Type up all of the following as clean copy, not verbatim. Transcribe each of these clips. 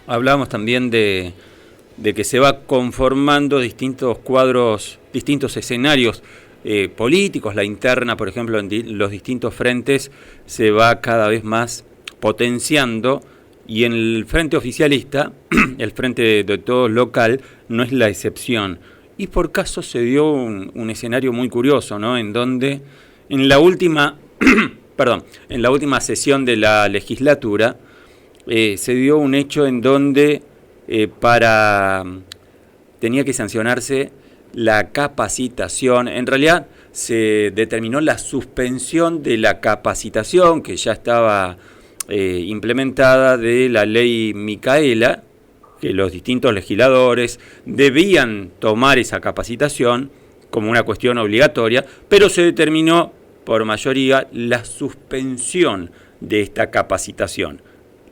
Hablamos también de que se va conformando distintos cuadros, distintos escenarios políticos. La interna, por ejemplo, en los distintos frentes se va cada vez más potenciando, y en el frente oficialista, el frente de todos local, no es la excepción. Y por caso se dio un escenario muy curioso, ¿no? En donde en la última, en la última sesión de la legislatura se dio un hecho en donde tenía que sancionarse la capacitación. En realidad se determinó la suspensión de la capacitación que ya estaba implementada de la ley Micaela, que los distintos legisladores debían tomar esa capacitación como una cuestión obligatoria, pero se determinó por mayoría la suspensión de esta capacitación.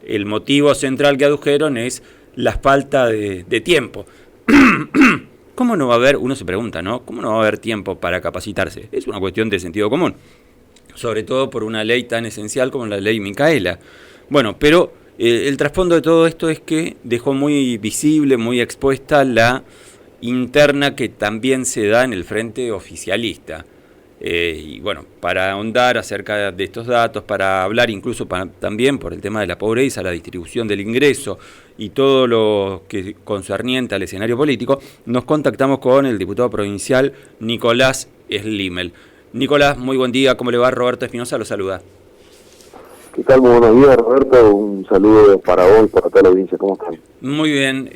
El motivo central que adujeron es la falta de tiempo. ¿Cómo no va a haber, uno se pregunta, ¿no? ¿Cómo no va a haber tiempo para capacitarse? Es una cuestión de sentido común, sobre todo por una ley tan esencial como la ley Micaela. Bueno, pero el trasfondo de todo esto es que dejó muy visible, muy expuesta la interna que también se da en el frente oficialista. Y bueno, para ahondar acerca de estos datos, para hablar incluso también por el tema de la pobreza, la distribución del ingreso y todo lo que concerniente al escenario político, nos contactamos con el diputado provincial Nicolás Slimel. Nicolás, muy buen día, ¿cómo le va? Roberto Espinosa lo saluda. ¿Qué tal? Muy buenos días, Roberto. Un saludo para vos y para toda la audiencia. ¿Cómo están? Muy bien.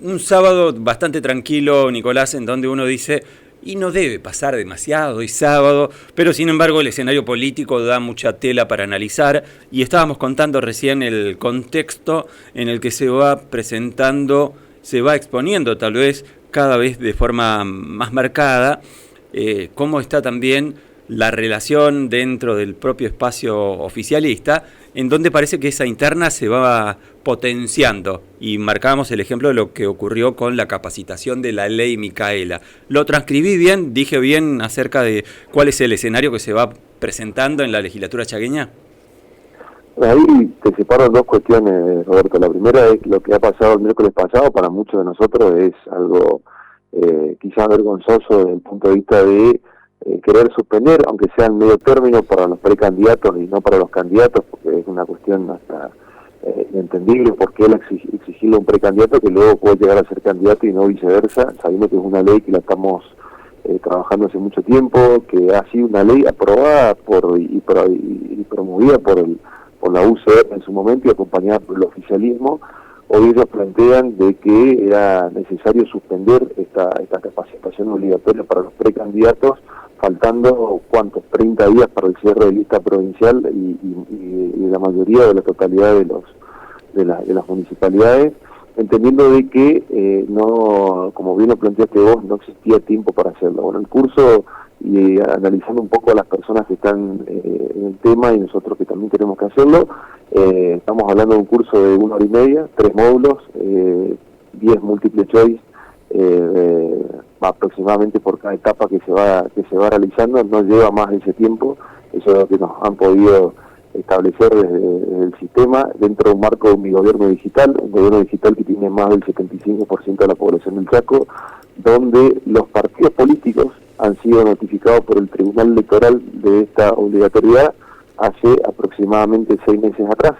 Un sábado bastante tranquilo, Nicolás, en donde uno dice, y no debe pasar demasiado, es sábado, pero sin embargo el escenario político da mucha tela para analizar, y estábamos contando recién el contexto en el que se va presentando, se va exponiendo tal vez cada vez de forma más marcada, cómo está también la relación dentro del propio espacio oficialista, en donde parece que esa interna se va potenciando, y marcábamos el ejemplo de lo que ocurrió con la capacitación de la ley Micaela. ¿Lo transcribí bien? ¿Dije bien acerca de cuál es el escenario que se va presentando en la legislatura chaqueña? Ahí te separo dos cuestiones, Roberto. La primera es lo que ha pasado el miércoles pasado. Para muchos de nosotros es algo quizás vergonzoso desde el punto de vista de querer suspender, aunque sea en medio término, para los precandidatos y no para los candidatos, porque es una cuestión hasta inentendible por qué exigirle a un precandidato que luego puede llegar a ser candidato y no viceversa, sabiendo que es una ley que la estamos trabajando hace mucho tiempo, que ha sido una ley aprobada y promovida por la UCR en su momento y acompañada por el oficialismo. Hoy ellos plantean de que era necesario suspender esta capacitación obligatoria para los precandidatos, faltando, ¿cuántos? 30 días para el cierre de lista provincial y la mayoría de la totalidad de las municipalidades, entendiendo de que no, como bien lo planteaste vos, no existía tiempo para hacerlo. Bueno, el curso, y analizando un poco a las personas que están en el tema y nosotros que también tenemos que hacerlo, estamos hablando de un curso de 1 hora y media, 3 módulos, 10 multiple choice, aproximadamente por cada etapa que se va realizando. No lleva más de ese tiempo. Eso es lo que nos han podido establecer desde el sistema dentro de un marco de mi gobierno digital, un gobierno digital que tiene más del 75% de la población del Chaco, donde los partidos políticos han sido notificados por el Tribunal Electoral de esta obligatoriedad hace aproximadamente 6 meses atrás.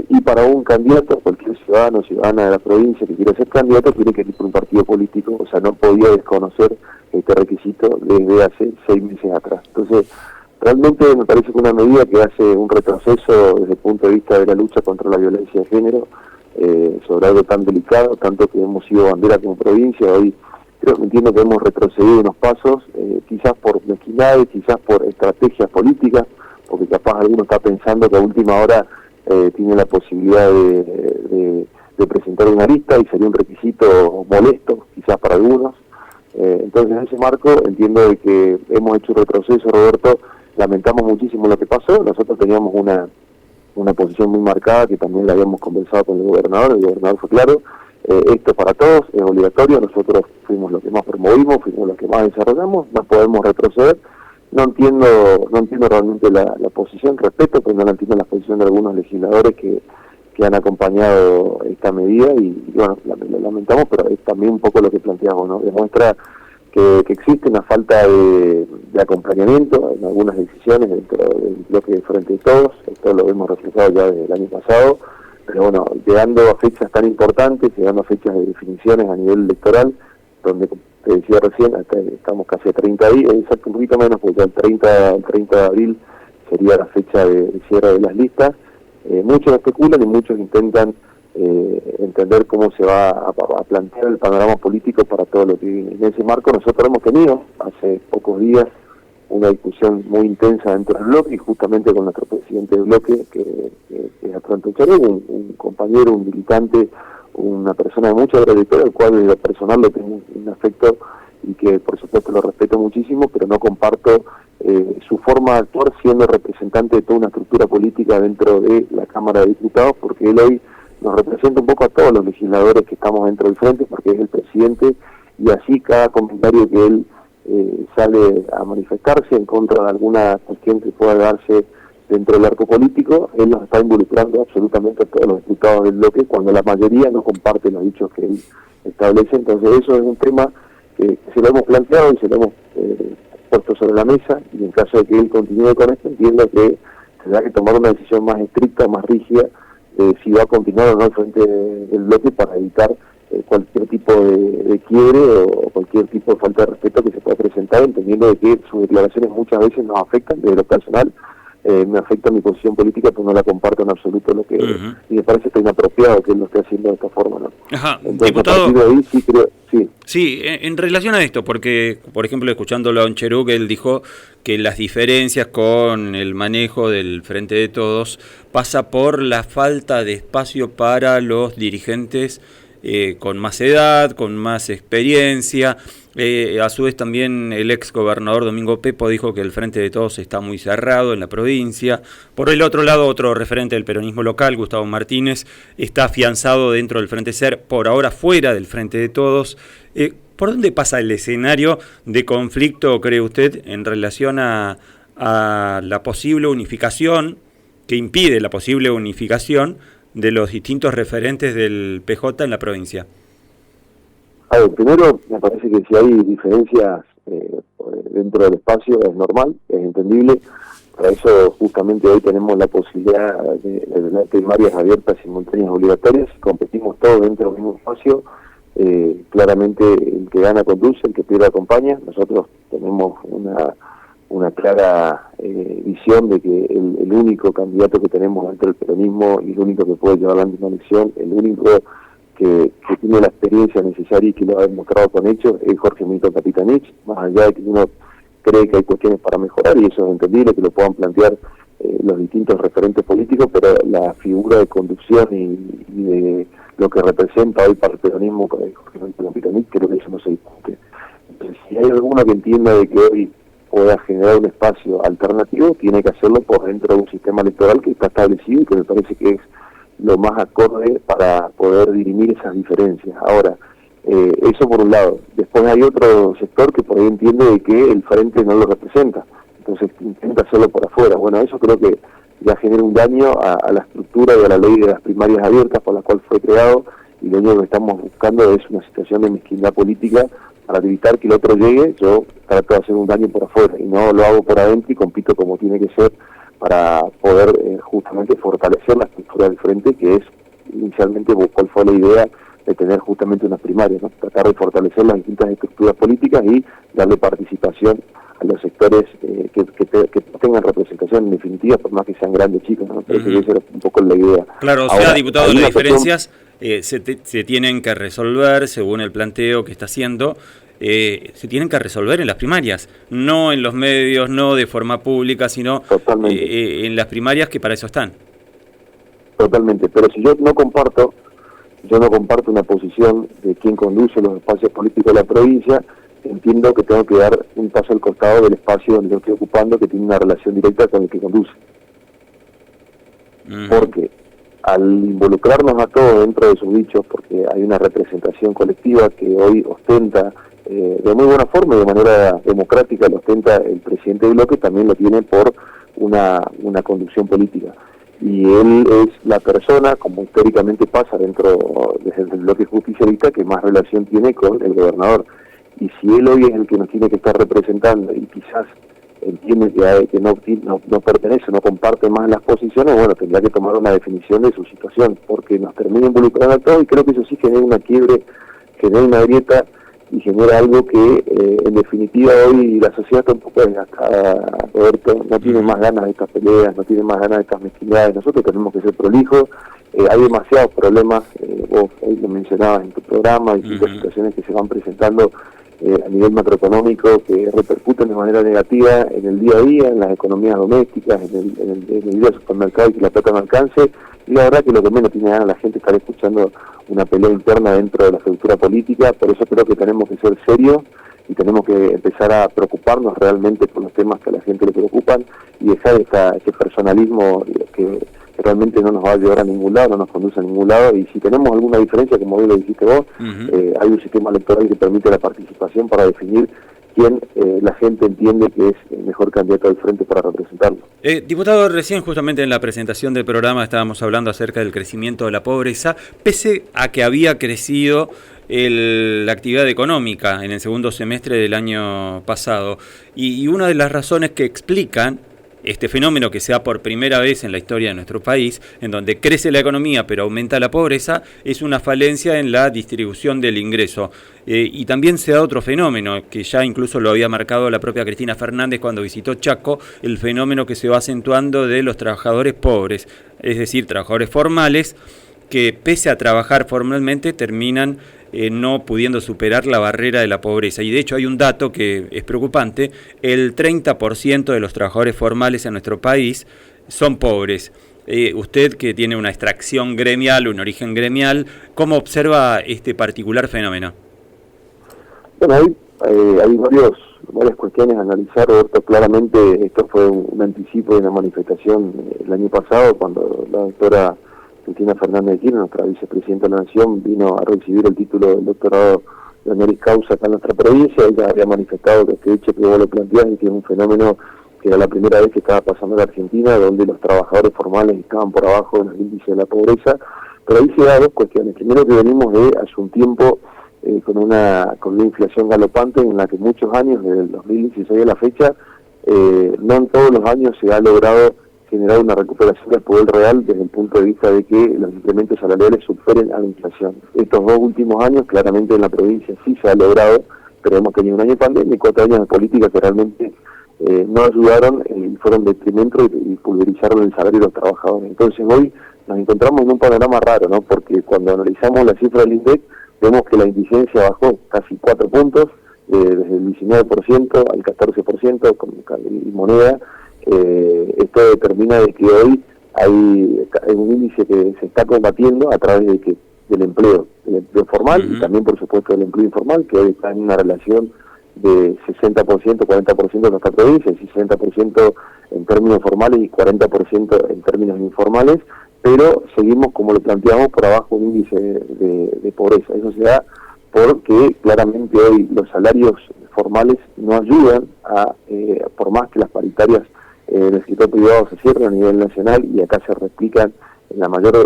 Y para un candidato, cualquier ciudadano o ciudadana de la provincia que quiera ser candidato, tiene que ir por un partido político, o sea, no podía desconocer este requisito desde hace 6 meses atrás. Entonces, realmente me parece que una medida que hace un retroceso desde el punto de vista de la lucha contra la violencia de género, sobre algo tan delicado, tanto que hemos sido bandera como provincia. Hoy entiendo que hemos retrocedido unos pasos, quizás por mezquindades, quizás por estrategias políticas, porque capaz alguno está pensando que a última hora tiene la posibilidad de presentar una lista y sería un requisito molesto, quizás para algunos. Entonces, en ese marco, entiendo de que hemos hecho un retroceso, Roberto. Lamentamos muchísimo lo que pasó. Nosotros teníamos una posición muy marcada, que también la habíamos conversado con el gobernador fue claro. Esto para todos es obligatorio. Nosotros fuimos los que más promovimos, fuimos los que más desarrollamos, no podemos retroceder. No entiendo realmente la posición, respeto, pero no la entiendo la posición de algunos legisladores que que han acompañado esta medida y bueno, lo lamentamos, pero es también un poco lo que planteamos, ¿no? Demuestra que existe una falta de acompañamiento en algunas decisiones dentro del bloque de Frente de Todos. Esto lo hemos reflejado ya desde el año pasado, pero bueno, llegando a fechas tan importantes, llegando a fechas de definiciones a nivel electoral, donde, como te decía recién, hasta estamos casi a 30 días, exacto, un poquito menos, porque el 30 de abril sería la fecha de cierre de las listas. Muchos especulan y muchos intentan entender cómo se va a plantear el panorama político para todo lo que viene. En ese marco nosotros hemos tenido hace pocos días una discusión muy intensa dentro del bloque, y justamente con nuestro presidente del bloque, que es Atranto Charú, un compañero, un militante, una persona de mucha trayectoria, al cual en lo personal lo tengo un afecto y que por supuesto lo respeto muchísimo, pero no comparto su forma de actuar siendo representante de toda una estructura política dentro de la Cámara de Diputados, porque él hoy nos representa un poco a todos los legisladores que estamos dentro del frente, porque es el presidente, y así cada comentario que él sale a manifestarse en contra de alguna cuestión que pueda darse dentro del arco político, él nos está involucrando absolutamente a todos los diputados del bloque, cuando la mayoría no comparte los dichos que él establece. Entonces eso es un tema que se lo hemos planteado y se lo hemos puesto sobre la mesa, y en caso de que él continúe con esto, entiendo que tendrá que tomar una decisión más estricta, más rígida, si va a continuar o no al frente del bloque, para evitar cualquier tipo de quiebre o cualquier tipo de falta de respeto que se pueda presentar, entendiendo de que sus declaraciones muchas veces nos afectan desde lo personal. Me afecta mi posición política, pues no la comparto en absoluto, lo que y me parece que es inapropiado que él lo esté haciendo de esta forma, ¿no? Ajá. Entonces, Diputado, a partir de ahí sí creo, sí, en relación a esto, porque por ejemplo escuchándolo a un Cherú, que él dijo que las diferencias con el manejo del Frente de Todos pasa por la falta de espacio para los dirigentes con más edad, con más experiencia. A su vez también el ex gobernador Domingo Pepo dijo que el Frente de Todos está muy cerrado en la provincia. Por el otro lado, otro referente del peronismo local, Gustavo Martínez, está afianzado dentro del Frente Ser, por ahora fuera del Frente de Todos. ¿Por dónde pasa el escenario de conflicto, cree usted, en relación a la posible unificación, que impide la posible unificación de los distintos referentes del PJ en la provincia? A ver, primero, me parece que si hay diferencias dentro del espacio es normal, es entendible. Para eso justamente hoy tenemos la posibilidad de tener primarias abiertas, simultáneas, obligatorias. Competimos todos dentro del mismo espacio. Claramente el que gana conduce, el que pierde acompaña. Nosotros tenemos una clara visión de que el único candidato que tenemos dentro del peronismo y el único que puede llevar adelante una elección, el único que tiene la experiencia necesaria y que lo ha demostrado con hechos, es Jorge Milton Capitanich, más allá de que uno cree que hay cuestiones para mejorar, y eso es entendible que lo puedan plantear los distintos referentes políticos, pero la figura de conducción y de lo que representa hoy para el peronismo Jorge Milton Capitanich, creo que eso no se discute. Entonces, si hay alguno que entienda de que hoy pueda generar un espacio alternativo, tiene que hacerlo por dentro de un sistema electoral que está establecido y que me parece que es lo más acorde para poder dirimir esas diferencias. Ahora, eso por un lado. Después hay otro sector que por ahí entiende de que el frente no lo representa, entonces intenta hacerlo por afuera. Bueno, eso creo que ya genera un daño a la estructura y a la ley de las primarias abiertas por la cual fue creado, y lo único que estamos buscando es una situación de mezquindad política para evitar que el otro llegue. Yo trato de hacer un daño por afuera y no lo hago por adentro, y compito como tiene que ser para poder justamente fortalecer la estructura del frente, que es inicialmente cuál fue la idea de tener justamente unas primarias, ¿no? Tratar de fortalecer las distintas estructuras políticas y darle participación a los sectores que tengan representación en definitiva, por más que sean grandes chicos, ¿no? Pero esa era un poco la idea. Claro, o sea, diputado, las diferencias se tienen que resolver según el planteo que está haciendo. Se tienen que resolver en las primarias, no en los medios, no de forma pública, sino en las primarias, que para eso están. Totalmente, pero si yo no comparto una posición de quien conduce los espacios políticos de la provincia, entiendo que tengo que dar un paso al costado del espacio donde yo estoy ocupando, que tiene una relación directa con el que conduce. Porque al involucrarnos a todos dentro de sus dichos, porque hay una representación colectiva que hoy ostenta de muy buena forma y de manera democrática, lo ostenta el presidente del bloque, también lo tiene por una conducción política. y él es la persona, como históricamente pasa desde el bloque justicialista, que más relación tiene con el gobernador. Y si él hoy es el que nos tiene que estar representando y quizás entiende que no pertenece, no comparte más las posiciones, bueno, tendrá que tomar una definición de su situación, porque nos termina involucrando a todos, y creo que eso sí genera una quiebre, genera una grieta y genera algo que en definitiva hoy la sociedad está un poco desgastada, Roberto, no tiene más ganas de estas peleas, no tiene más ganas de estas mezquindades. Nosotros tenemos que ser prolijos, hay demasiados problemas, vos hoy lo mencionabas en tu programa, distintas situaciones que se van presentando a nivel macroeconómico que repercuten de manera negativa en el día a día, en las economías domésticas, en el día del supermercado y que la plata no alcance, y la verdad que lo que menos tiene ganas la gente es estar escuchando una pelea interna dentro de la estructura política. Por eso creo que tenemos que ser serios y tenemos que empezar a preocuparnos realmente por los temas que a la gente le preocupan y dejar este personalismo que realmente no nos va a llevar a ningún lado, no nos conduce a ningún lado. Y si tenemos alguna diferencia, como bien lo dijiste vos, hay un sistema electoral que permite la participación para definir quién la gente entiende que es el mejor candidato del frente para representarlo. Diputado, recién justamente en la presentación del programa estábamos hablando acerca del crecimiento de la pobreza, pese a que había crecido la actividad económica en el segundo semestre del año pasado. Y una de las razones que explican este fenómeno que se da por primera vez en la historia de nuestro país, en donde crece la economía pero aumenta la pobreza, es una falencia en la distribución del ingreso. Y también se da otro fenómeno, que ya incluso lo había marcado la propia Cristina Fernández cuando visitó Chaco, el fenómeno que se va acentuando de los trabajadores pobres, es decir, trabajadores formales, que pese a trabajar formalmente terminan no pudiendo superar la barrera de la pobreza. Y de hecho hay un dato que es preocupante: el 30% de los trabajadores formales en nuestro país son pobres. Usted, que tiene una extracción gremial, un origen gremial, ¿cómo observa este particular fenómeno? Bueno, hay varias cuestiones a analizar, Roberto. Claramente esto fue un anticipo de una manifestación el año pasado, cuando la doctora Cristina Fernández de Kirchner, nuestra vicepresidenta de la Nación, vino a recibir el título del doctorado de honoris causa acá en nuestra provincia. Ella había manifestado que este hecho que vos lo planteás y que es un fenómeno que era la primera vez que estaba pasando en la Argentina, donde los trabajadores formales estaban por abajo de los índices de la pobreza. Pero ahí se da dos cuestiones. Primero, que venimos de hace un tiempo con una inflación galopante en la que muchos años, desde el 2016 a la fecha, no en todos los años se ha logrado generar una recuperación del poder real desde el punto de vista de que los incrementos salariales superen a la inflación. Estos 2 últimos años, claramente en la provincia sí se ha logrado, pero hemos tenido un año de pandemia y 4 años de política que realmente no ayudaron y fueron detrimento y pulverizaron el salario de los trabajadores. Entonces hoy nos encontramos en un panorama raro, ¿no? Porque cuando analizamos la cifra del INDEC, vemos que la indigencia bajó casi 4 puntos, desde el 19% al 14% y moneda. Esto determina de que hoy hay un índice que se está combatiendo a través del empleo formal y también, por supuesto, del empleo informal, que hoy está en una relación de 60%, 40% en nuestra provincia, 60% en términos formales y 40% en términos informales, pero seguimos, como lo planteamos, por abajo un índice de pobreza. Eso se da porque claramente hoy los salarios formales no ayudan por más que las paritarias en el sector privado se cierran a nivel nacional y acá se replican en la mayoría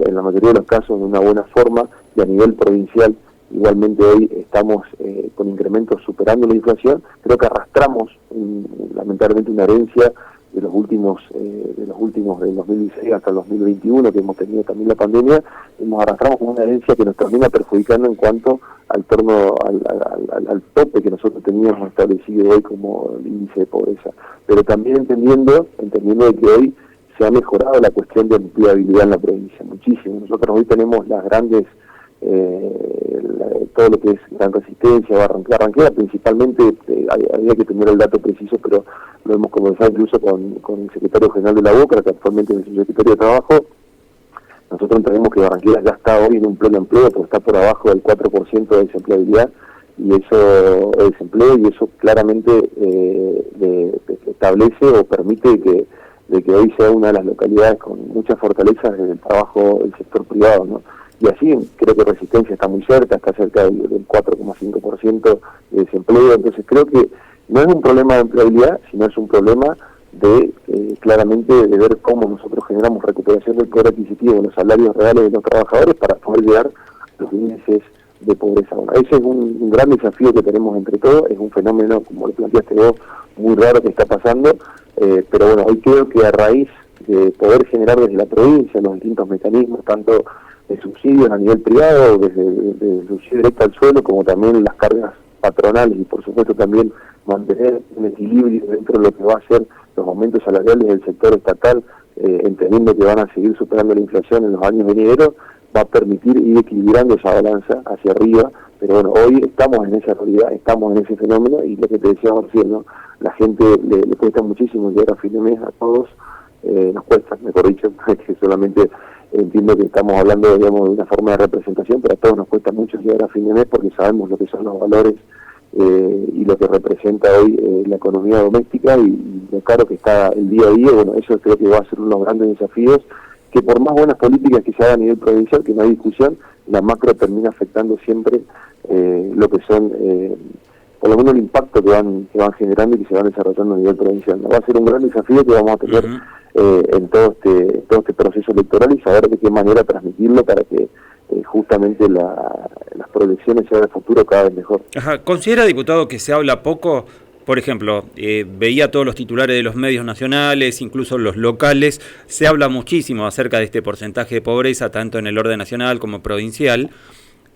de los casos de una buena forma, y a nivel provincial igualmente hoy estamos con incrementos superando la inflación. Creo que arrastramos lamentablemente una herencia de los últimos del 2016 hasta el 2021, que hemos tenido también la pandemia. Nos arrastramos con una herencia que nos termina perjudicando en cuanto al tope que nosotros teníamos establecido hoy como el índice de pobreza, pero también entendiendo de que hoy se ha mejorado la cuestión de empleabilidad en la provincia muchísimo. Nosotros hoy tenemos las grandes todo lo que es Gran Resistencia, Barranquera principalmente, había que tener el dato preciso, pero lo hemos conversado incluso con el secretario general de la UCRA, que actualmente es el secretario de Trabajo. Nosotros entendemos que Barranquilla ya está hoy en un pleno empleo, pero está por abajo del 4% de desempleabilidad, y eso es desempleo, y eso claramente establece o permite de que hoy sea una de las localidades con muchas fortalezas desde el trabajo del sector privado, ¿no? Y así creo que Resistencia está muy cerca, está cerca del 4,5% de desempleo. Entonces creo que no es un problema de empleabilidad, sino es un problema de claramente de ver cómo nosotros generamos recuperación del poder adquisitivo de los salarios reales de los trabajadores para poder llegar a los índices de pobreza. Bueno, ese es un gran desafío que tenemos entre todos, es un fenómeno, como lo planteaste vos, muy raro que está pasando, pero bueno, hoy creo que a raíz de poder generar desde la provincia los distintos mecanismos, tanto de subsidios a nivel privado, desde subsidio directo al suelo, como también las cargas patronales y por supuesto también mantener un equilibrio dentro de lo que va a ser los aumentos salariales del sector estatal, entendiendo que van a seguir superando la inflación en los años venideros, va a permitir ir equilibrando esa balanza hacia arriba. Pero bueno, hoy estamos en esa realidad, estamos en ese fenómeno, y lo que te decíamos recién, ¿no? La gente le cuesta muchísimo llegar a fin de mes, a todos nos cuesta, mejor dicho, que solamente entiendo que estamos hablando, digamos, de una forma de representación, pero a todos nos cuesta mucho llegar a fin de mes porque sabemos lo que son los valores y lo que representa hoy la economía doméstica y lo caro que está el día a día. Bueno, eso creo que va a ser uno de los grandes desafíos, que por más buenas políticas que se hagan a nivel provincial, que no hay discusión, la macro termina afectando siempre lo que son, por lo menos el impacto que van generando y que se van desarrollando a nivel provincial. Va a ser un gran desafío que vamos a tener en todo este proceso electoral, y saber de qué manera transmitirlo para que justamente las proyecciones sean de futuro cada vez mejor. Ajá. ¿Considera, diputado, que se habla poco? Por ejemplo, veía todos los titulares de los medios nacionales, incluso los locales, se habla muchísimo acerca de este porcentaje de pobreza, tanto en el orden nacional como provincial,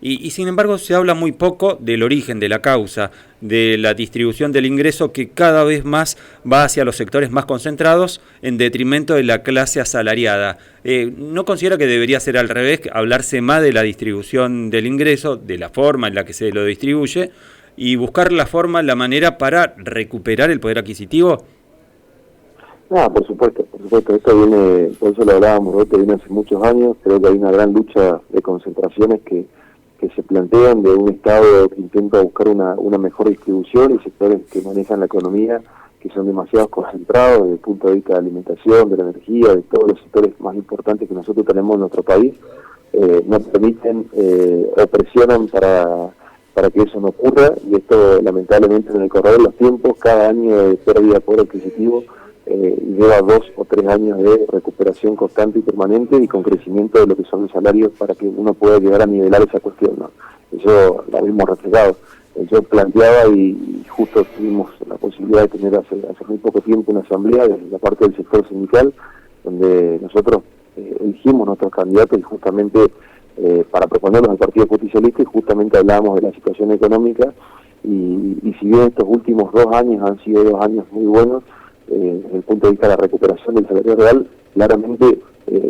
y sin embargo se habla muy poco del origen, de la causa, de la distribución del ingreso, que cada vez más va hacia los sectores más concentrados en detrimento de la clase asalariada. ¿No considera que debería ser al revés, hablarse más de la distribución del ingreso, de la forma en la que se lo distribuye, y buscar la forma, la manera para recuperar el poder adquisitivo? No, por supuesto, esto viene, por eso lo hablábamos, esto viene hace muchos años. Creo que hay una gran lucha de concentraciones que se plantean, de un Estado que intenta buscar una mejor distribución, y sectores que manejan la economía que son demasiado concentrados desde el punto de vista de alimentación, de la energía, de todos los sectores más importantes que nosotros tenemos en nuestro país, no permiten o presionan para que eso no ocurra, y esto lamentablemente en el correr de los tiempos, cada año de pérdida de poder adquisitivo lleva 2 o 3 años de recuperación constante y permanente, y con crecimiento de lo que son los salarios para que uno pueda llegar a nivelar esa cuestión, ¿no? Eso lo vimos reflejado. Yo planteaba, y justo tuvimos la posibilidad de tener hace muy poco tiempo una asamblea desde la parte del sector sindical, donde nosotros elegimos nuestros candidatos y justamente para proponerlos al Partido Justicialista, y justamente hablábamos de la situación económica, y si bien estos últimos 2 años han sido 2 años muy buenos, desde el punto de vista de la recuperación del salario real, claramente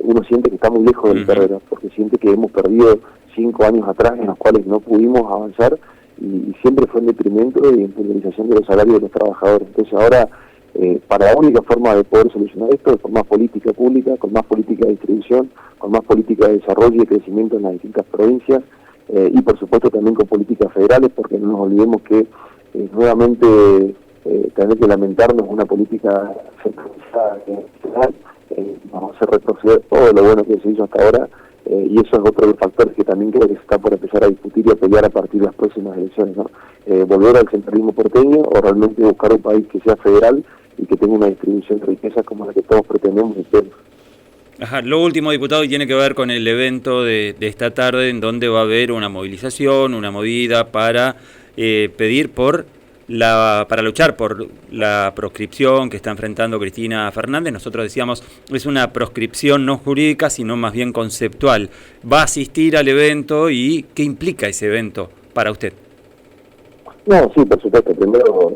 uno siente que está muy lejos de la carrera, porque siente que hemos perdido 5 años atrás en los cuales no pudimos avanzar, y siempre fue en detrimento y en penalización de los salarios de los trabajadores. Entonces ahora, para la única forma de poder solucionar esto es con más política pública, con más política de distribución, con más política de desarrollo y de crecimiento en las distintas provincias, y por supuesto también con políticas federales, porque no nos olvidemos que nuevamente tener que lamentarnos una política centralizada nacional, vamos a hacer retroceder todo lo bueno que se hizo hasta ahora, y eso es otro de los factores que también creo que se está por empezar a discutir y a pelear a partir de las próximas elecciones, ¿no? Volver al centralismo porteño, o realmente buscar un país que sea federal y que tenga una distribución de riqueza como la que todos pretendemos y queremos. Ajá. Lo último, diputado, y tiene que ver con el evento de esta tarde, en donde va a haber una movilización, una movida para pedir para luchar por la proscripción que está enfrentando Cristina Fernández. Nosotros decíamos, es una proscripción no jurídica, sino más bien conceptual. ¿Va a asistir al evento y qué implica ese evento para usted? No, sí, por supuesto. Primero,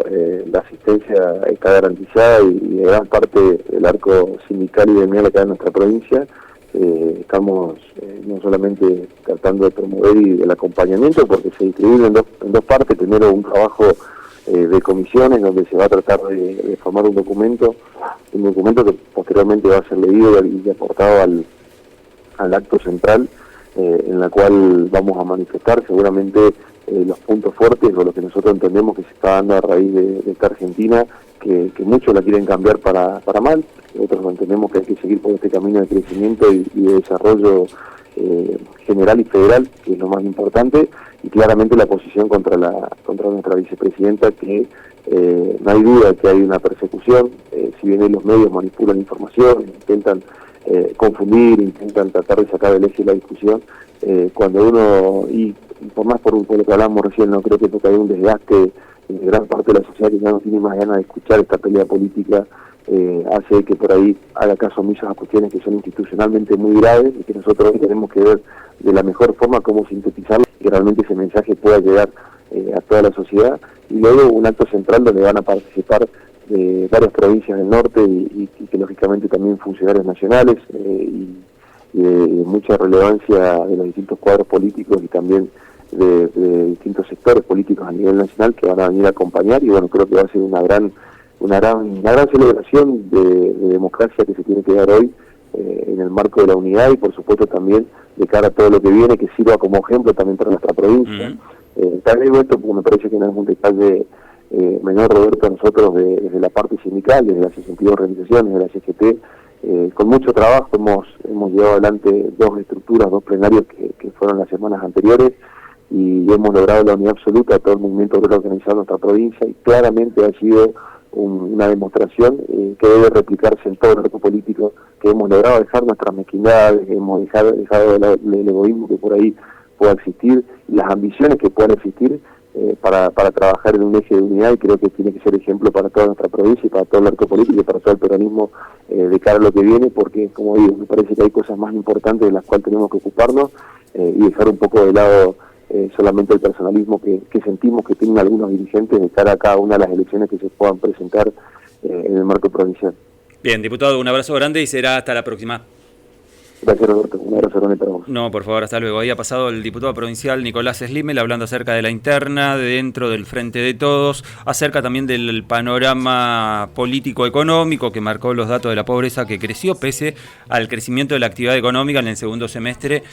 la asistencia está garantizada, y de gran parte del arco sindical y gremial acá en nuestra provincia. Estamos no solamente tratando de promover y el acompañamiento, porque se distribuye en dos partes. Primero, un trabajo de comisiones, donde se va a tratar de formar un documento que posteriormente va a ser leído y aportado al acto central, en la cual vamos a manifestar seguramente los puntos fuertes, o lo que nosotros entendemos que se está dando a raíz de esta Argentina, que muchos la quieren cambiar para mal, otros entendemos que hay que seguir por este camino de crecimiento y de desarrollo general y federal, que es lo más importante, y claramente la posición contra nuestra vicepresidenta, que no hay duda que hay una persecución, si bien los medios manipulan información, intentan confundir, intentan tratar de sacar del eje la discusión, cuando uno, y por más por lo que hablamos recién, no creo que porque hay un desgaste de gran parte de la sociedad que ya no tiene más ganas de escuchar esta pelea política, hace que por ahí haga caso omiso a cuestiones que son institucionalmente muy graves y que nosotros hoy tenemos que ver de la mejor forma cómo sintetizarlo y que realmente ese mensaje pueda llegar a toda la sociedad. Y luego un acto central donde van a participar de varias provincias del norte y que lógicamente también funcionarios nacionales y de mucha relevancia de los distintos cuadros políticos y también de distintos sectores políticos a nivel nacional que van a venir a acompañar, y bueno, creo que va a ser una gran celebración de democracia que se tiene que dar hoy en el marco de la unidad y por supuesto también de cara a todo lo que viene, que sirva como ejemplo también para nuestra provincia. También digo esto porque me parece que no es un detalle menor, Roberto, a nosotros desde la parte sindical, desde las 62 organizaciones, de la CGT, con mucho trabajo hemos llevado adelante 2 estructuras, 2 plenarios que fueron las semanas anteriores, y hemos logrado la unidad absoluta de todo el movimiento obrero organizado en nuestra provincia, y claramente ha sido una demostración que debe replicarse en todo el arco político, que hemos logrado dejar nuestras mezquindades, hemos dejado el egoísmo que por ahí pueda existir, y las ambiciones que puedan existir para trabajar en un eje de unidad, y creo que tiene que ser ejemplo para toda nuestra provincia y para todo el arco político y para todo el peronismo de cara a lo que viene, porque, como digo, me parece que hay cosas más importantes de las cuales tenemos que ocuparnos y dejar un poco de lado solamente el personalismo que sentimos que tienen algunos dirigentes de cara a cada una de las elecciones que se puedan presentar en el marco provincial. Bien, diputado, un abrazo grande y será hasta la próxima. Gracias, Roberto. Un abrazo grande para vos. No, por favor, hasta luego. Ahí ha pasado el diputado provincial Nicolás Slimel hablando acerca de la interna dentro del Frente de Todos, acerca también del panorama político-económico que marcó los datos de la pobreza que creció pese al crecimiento de la actividad económica en el segundo semestre